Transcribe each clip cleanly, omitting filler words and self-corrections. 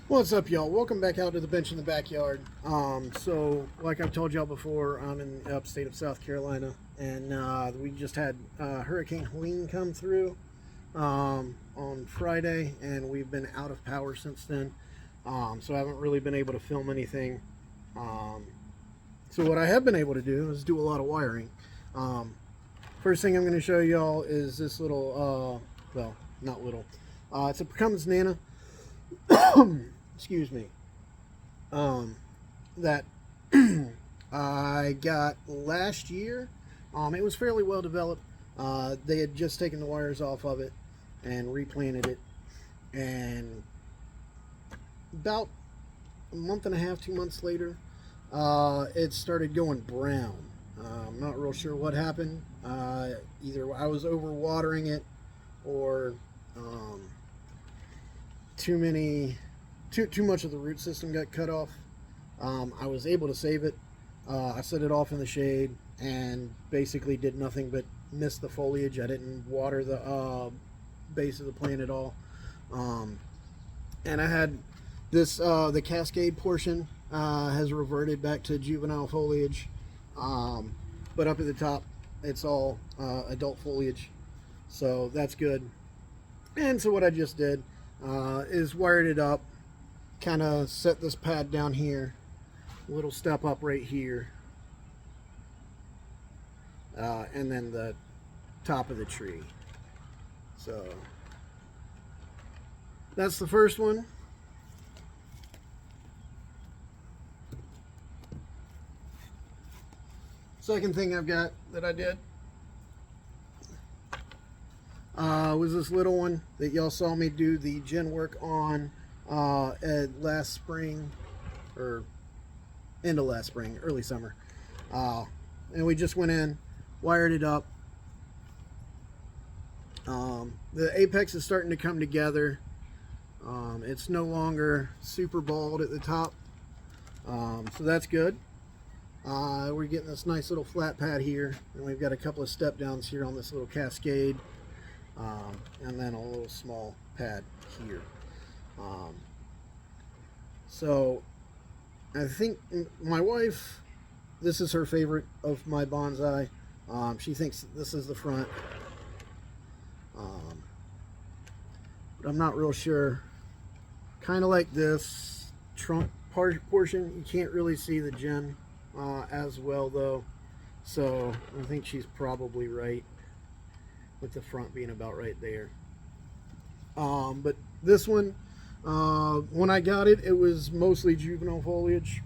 What's up, y'all? Welcome back out to the bench in the backyard. So like I've told y'all before, I'm in the upstate of South Carolina, and we just had Hurricane Helene come through on Friday, and we've been out of power since then. So I haven't really been able to film anything. Um, so what I have been able to do is do a lot of wiring. Um, First thing I'm going to show y'all is this little, well, not little. It's a Cummins Nana. Excuse me. um, that I got last year. It was fairly well developed. They had just taken the wires off of it and replanted it, and about a month and a half, 2 months later, it started going brown. I'm not real sure what happened. Either I was overwatering it, or um, too much of the root system got cut off. I was able to save it. I set it off in the shade and basically did nothing but miss the foliage. I didn't water the base of the plant at all. And I had this, the cascade portion has reverted back to juvenile foliage. But up at the top, it's all adult foliage. So that's good. And so what I just did is wired it up, kind of set this pad down here, a little step up right here, and then the top of the tree. So that's the first one. Second thing I've got that I did was this little one that y'all saw me do the gen work on at last spring, or end of last spring, early summer. And we just went in, wired it up. The apex is starting to come together. It's no longer super bald at the top, so that's good. We're getting this nice little flat pad here, and we've got a couple of step downs here on this little cascade, and then a little small pad here. So I think my wife, this is her favorite of my bonsai. She thinks this is the front, but I'm not real sure. Kind of like this trunk portion, you can't really see the gen as well though, so I think she's probably right with the front being about right there. But this one, when I got it, it was mostly juvenile foliage.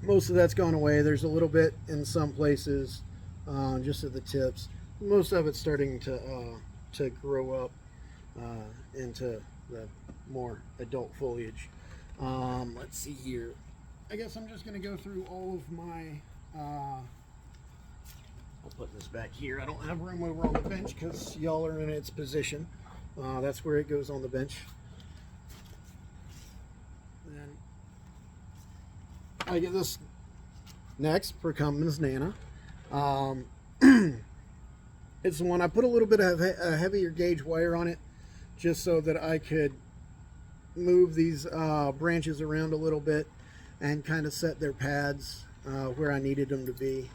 Most of that's gone away. There's a little bit in some places, just at the tips. Most of it's starting to grow up into the more adult foliage. Let's see here. I guess I'm just going to go through all of my. I'll put this back here. I don't have room over on the bench because y'all are in its position. That's where it goes on the bench. Then I get this next for Cummins Nana. It's the one I put a little bit of a heavier gauge wire on it, just so that I could move these branches around a little bit and kind of set their pads where I needed them to be.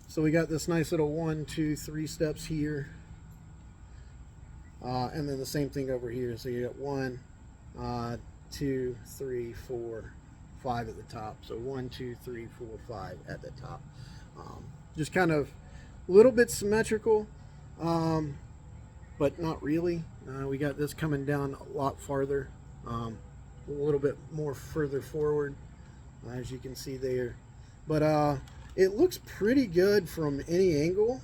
So we got this nice little 1, 2, 3 steps here, and then the same thing over here. So you got 1, 2, 3, 4, 5 at the top. So 1, 2, 3, 4, 5 at the top. Just kind of a little bit symmetrical, but not really. We got this coming down a lot farther, a little bit more further forward, as you can see there. But it looks pretty good from any angle.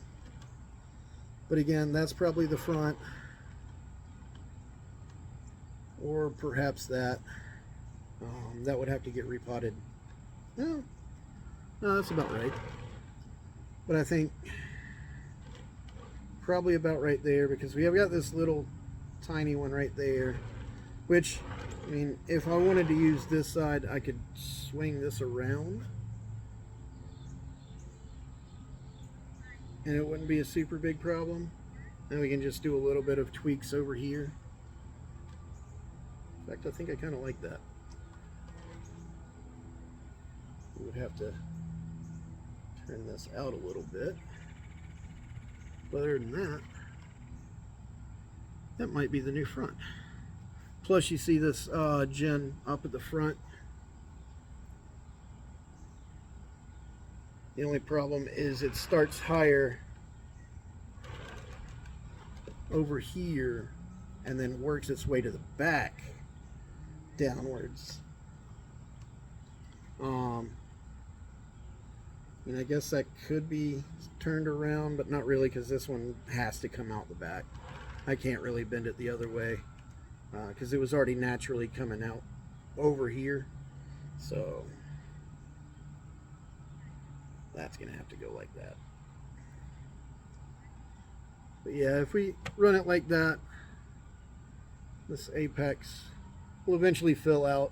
But again, that's probably the front, or perhaps that. That would have to get repotted. No, that's about right. But I think probably about right there, because we have got this little tiny one right there, which, I mean, if I wanted to use this side, I could swing this around and it wouldn't be a super big problem. And we can just do a little bit of tweaks over here. If fact, I think I kind of like that. We would have to turn this out a little bit. But other than that, that might be the new front. Plus you see this gen up at the front. The only problem is it starts higher over here and then works its way to the back downwards. And I guess that could be turned around, but not really, because this one has to come out the back. I can't really bend it the other way because it was already naturally coming out over here. So that's gonna have to go like that. But yeah, if we run it like that, this apex will eventually fill out.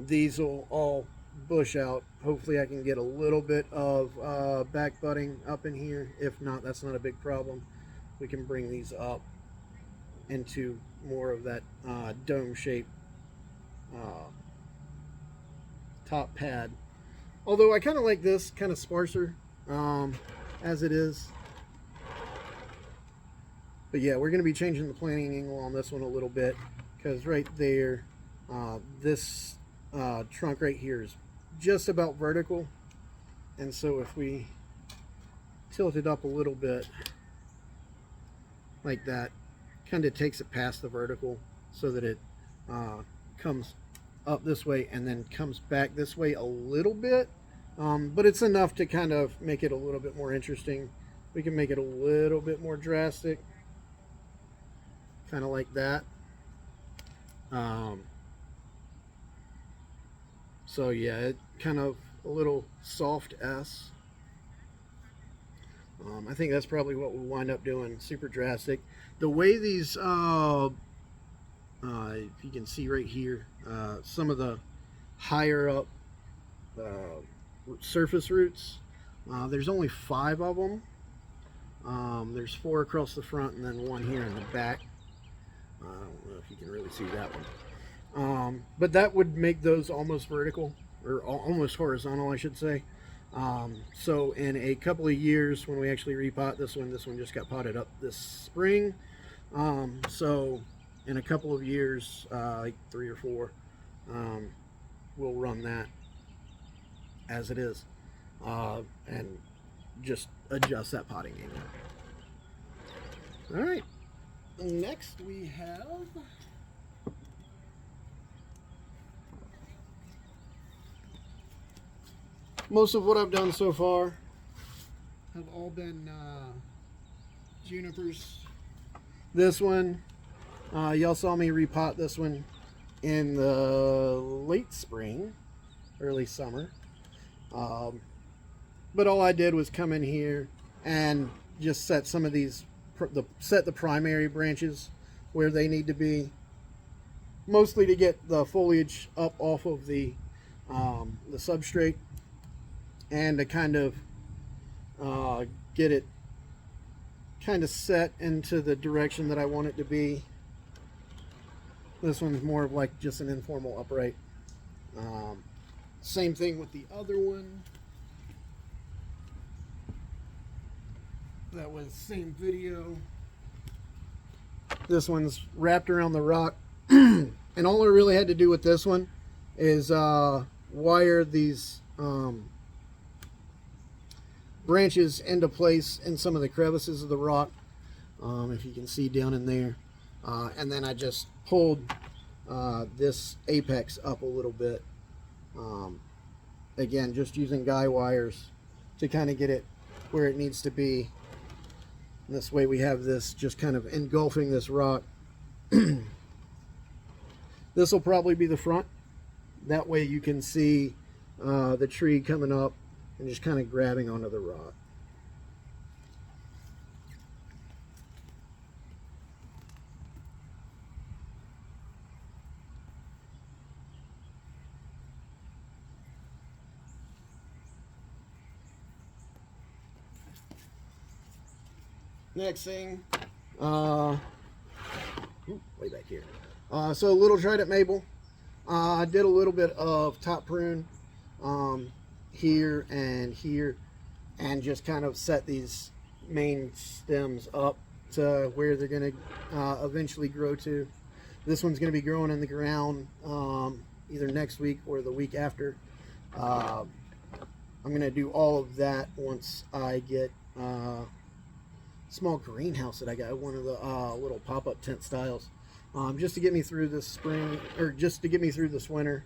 These will all bush out. Hopefully I can get a little bit of back budding up in here. If not, that's not a big problem. We can bring these up into more of that dome shape top pad. Although I kind of like this kind of sparser as it is. But yeah, we're going to be changing the planting angle on this one a little bit, because right there, this trunk right here is just about vertical, and so if we tilt it up a little bit like that, kind of takes it past the vertical so that it comes up this way and then comes back this way a little bit, but it's enough to kind of make it a little bit more interesting. We can make it a little bit more drastic, kind of like that. So yeah, it kind of a little soft S. I think that's probably what we'll wind up doing, super drastic. The way these, if you can see right here, some of the higher up surface roots, there's only 5 of them. There's 4 across the front and then 1 here in the back. I don't know if you can really see that one. But that would make those almost vertical, or almost horizontal, I should say. So in a couple of years, when we actually repot this one just got potted up this spring. So in a couple of years, like 3 or 4, we'll run that as it is, and just adjust that potting angle. All right, next we have most of what I've done so far have all been junipers. This one, y'all saw me repot this one in the late spring, early summer. But all I did was come in here and just set some of these, set the primary branches where they need to be, mostly to get the foliage up off of the substrate, and to kind of get it kind of set into the direction that I want it to be. This one's more of like just an informal upright. Same thing with the other one. That was same video. This one's wrapped around the rock. And all I really had to do with this one is wire these branches into place in some of the crevices of the rock, if you can see down in there, and then I just pulled this apex up a little bit, again just using guy wires to kind of get it where it needs to be. And this way we have this just kind of engulfing this rock. This will probably be the front, that way you can see the tree coming up and just kind of grabbing onto the rock. Next thing, way back here. So a little trident maple. I did a little bit of top prune here, and just kind of set these main stems up to where they're going to eventually grow to. This one's going to be growing in the ground either next week or the week after. I'm going to do all of that once I get small greenhouse that I got, one of the little pop-up tent styles, just to get me through this spring, or just to get me through this winter.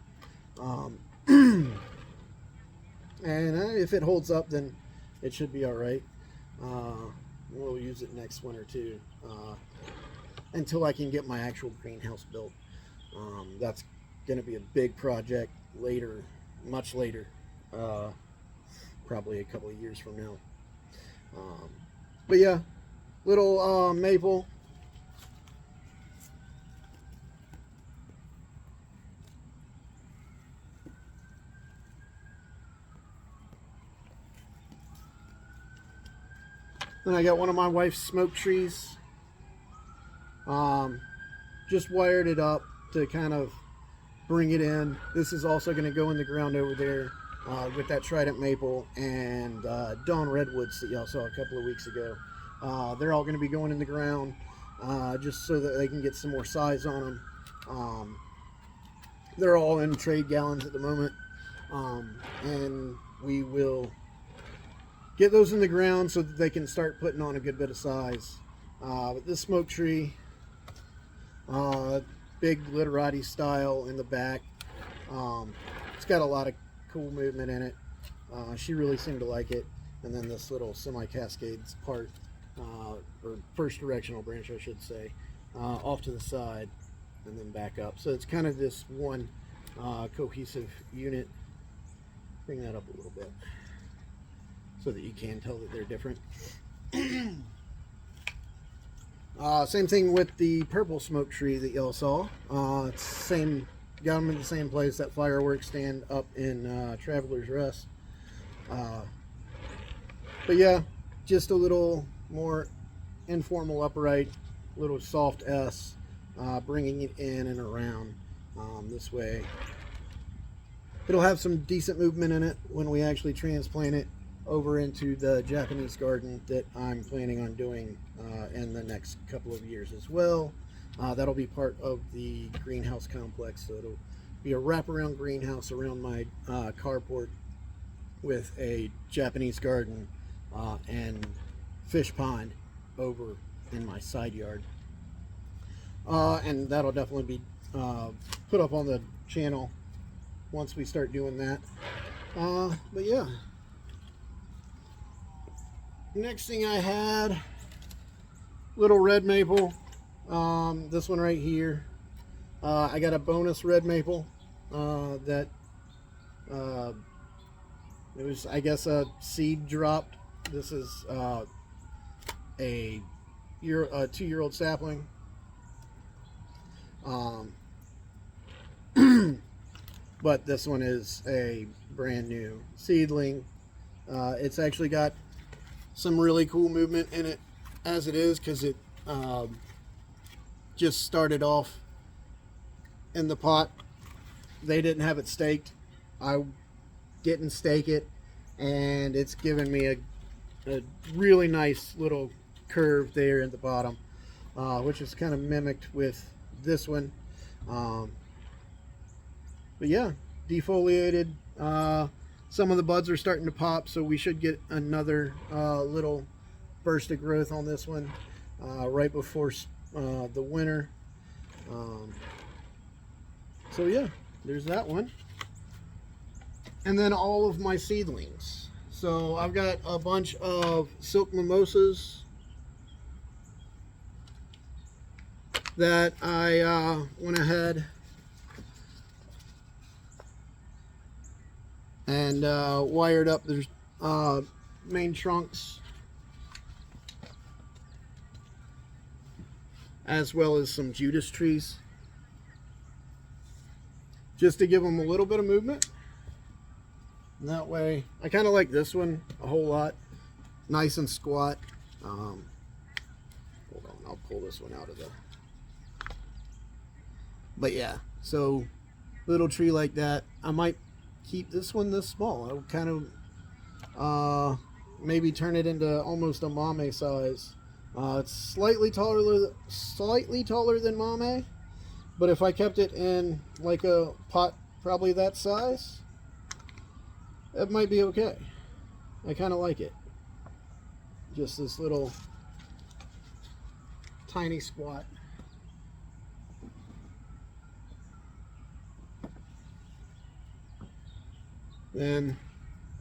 And if it holds up, then it should be all right. We'll use it next winter too, until I can get my actual greenhouse built. That's going to be a big project later, much later, probably a couple of years from now. But yeah, little maple. Then I got one of my wife's smoke trees. Just wired it up to kind of bring it in. This is also going to go in the ground over there with that trident maple and dawn redwoods that y'all saw a couple of weeks ago. They're all going to be going in the ground just so that they can get some more size on them. They're all in trade gallons at the moment, and we will get those in the ground so that they can start putting on a good bit of size. But this smoke tree, big glitterati style in the back. It's got a lot of cool movement in it. She really seemed to like it. And then this little semi-cascades part, or first directional branch I should say, off to the side and then back up. So it's kind of this one cohesive unit. Bring that up a little bit so that you can tell that they're different. Same thing with the purple smoke tree that y'all saw. It's same, got them in the same place, that fireworks stand up in Traveler's Rest. But yeah, just a little more informal upright, little soft S, bringing it in and around this way. It'll have some decent movement in it when we actually transplant it over into the Japanese garden that I'm planning on doing in the next couple of years as well. That'll be part of the greenhouse complex, so it'll be a wraparound greenhouse around my carport with a Japanese garden and fish pond over in my side yard. And that'll definitely be put up on the channel once we start doing that. But yeah. Next thing I had, little red maple. This one right here. I got a bonus red maple that it was, I guess, a seed dropped. This is a 2-year-old sapling. But this one is a brand new seedling. It's actually got some really cool movement in it as it is, because it just started off in the pot. They didn't have it staked. I didn't stake it, and it's given me a really nice little curve there at the bottom, which is kind of mimicked with this one. But yeah, defoliated. Some of the buds are starting to pop, so we should get another little burst of growth on this one right before the winter. So yeah, there's that one. And then all of my seedlings. So I've got a bunch of silk mimosas that I went ahead and wired up their main trunks, as well as some Judas trees, just to give them a little bit of movement. And that way, I kind of like this one a whole lot, nice and squat. Hold on, I'll pull this one out of the But yeah, so little tree like that. I might keep this one this small. I'll kind of maybe turn it into almost a mame size. It's slightly taller than mame, but if I kept it in like a pot probably that size, it might be okay. I kind of like it. Just this little tiny squat. Then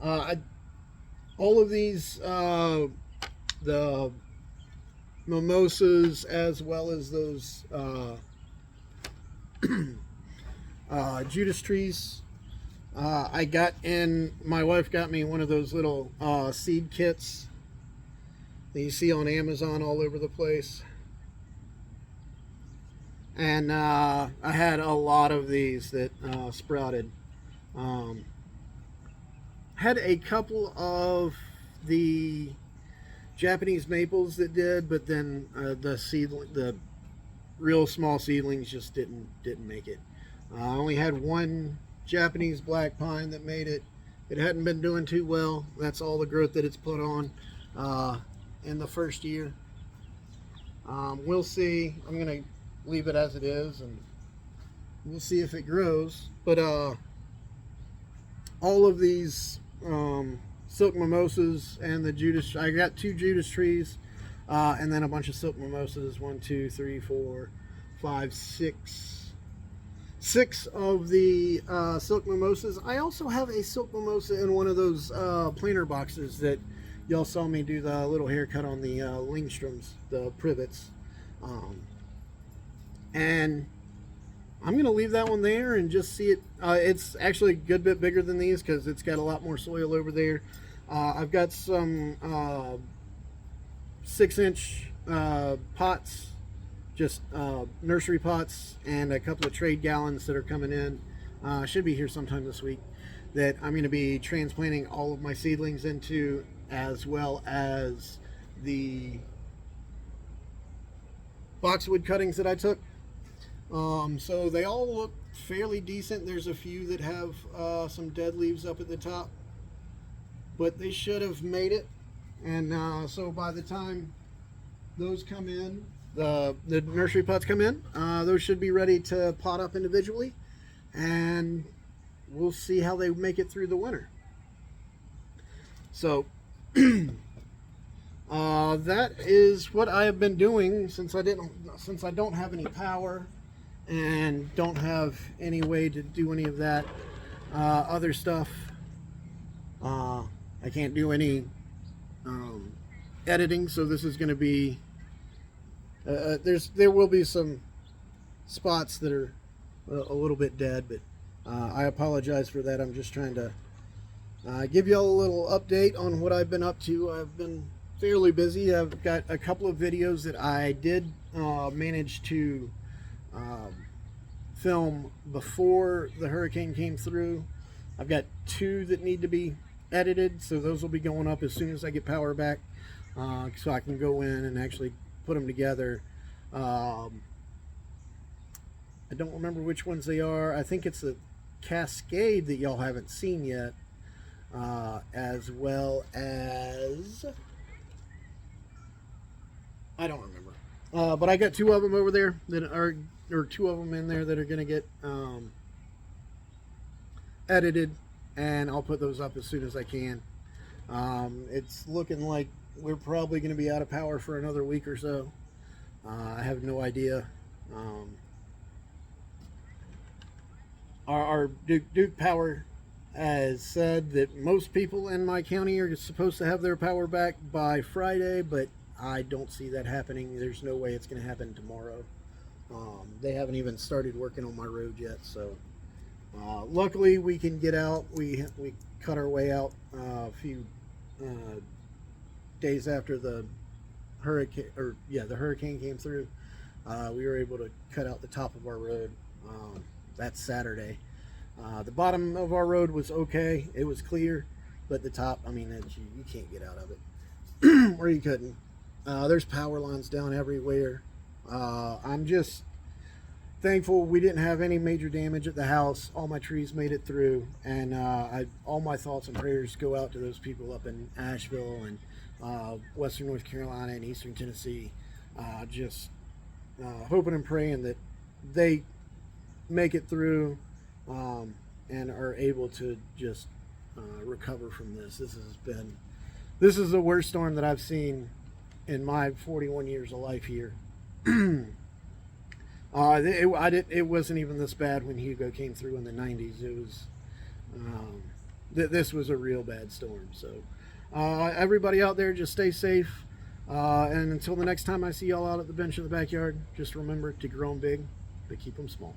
all of these, the mimosas as well as those Judas trees, I got in, my wife got me one of those little seed kits that you see on Amazon all over the place. And I had a lot of these that sprouted. Had a couple of the Japanese maples that did, but then the real small seedlings just didn't make it. I only had one Japanese black pine that made it. It hadn't been doing too well. That's all the growth that it's put on in the first year. We'll see. I'm gonna leave it as it is, and we'll see if it grows. But all of these silk mimosas and the Judas, I got 2 Judas trees, and then a bunch of silk mimosas. 1, 2, 3, 4, 5, 6 of the silk mimosas. I also have a silk mimosa in one of those planter boxes that y'all saw me do the little haircut on the Lingstroms, the privets. And I'm going to leave that one there and just see it. It's actually a good bit bigger than these because it's got a lot more soil over there. I've got some 6-inch pots, just nursery pots, and a couple of trade gallons that are coming in. Should be here sometime this week, that I'm going to be transplanting all of my seedlings into, as well as the boxwood cuttings that I took. So they all look fairly decent. There's a few that have some dead leaves up at the top, but they should have made it. And so by the time those come in, the nursery pots come in, those should be ready to pot up individually, and we'll see how they make it through the winter. So that is what I have been doing since I don't have any power and don't have any way to do any of that other stuff. I can't do any editing, so this is going to be there will be some spots that are a little bit dead, but I apologize for that. I'm just trying to give y'all a little update on what I've been up to. I've been fairly busy. I've got a couple of videos that I did manage to film before the hurricane came through. I've got 2 that need to be edited, so those will be going up as soon as I get power back, so I can go in and actually put them together. I don't remember which ones they are. I think it's the Cascade that y'all haven't seen yet, as well as, I don't remember, but I got 2 of them over there that are, or 2 of them in there that are going to get edited, and I'll put those up as soon as I can. It's looking like we're probably going to be out of power for another week or so. I have no idea. Our Duke Power has said that most people in my county are supposed to have their power back by Friday, but I don't see that happening. There's no way it's going to happen tomorrow. They haven't even started working on my road yet, so luckily we can get out. We cut our way out a few days after the hurricane came through. We were able to cut out the top of our road. That's Saturday. The bottom of our road was okay. It was clear, but the top, I mean, you can't get out of it, or you couldn't. There's power lines down everywhere. I'm just thankful we didn't have any major damage at the house. All my trees made it through, and all my thoughts and prayers go out to those people up in Asheville and Western North Carolina and Eastern Tennessee. Just hoping and praying that they make it through and are able to just recover from this. This is the worst storm that I've seen in my 41 years of life here. It wasn't even this bad when Hugo came through in the 90s. It was this was a real bad storm. So everybody out there, just stay safe. And until the next time I see y'all out at the bench in the backyard, just remember to grow them big, but keep them small.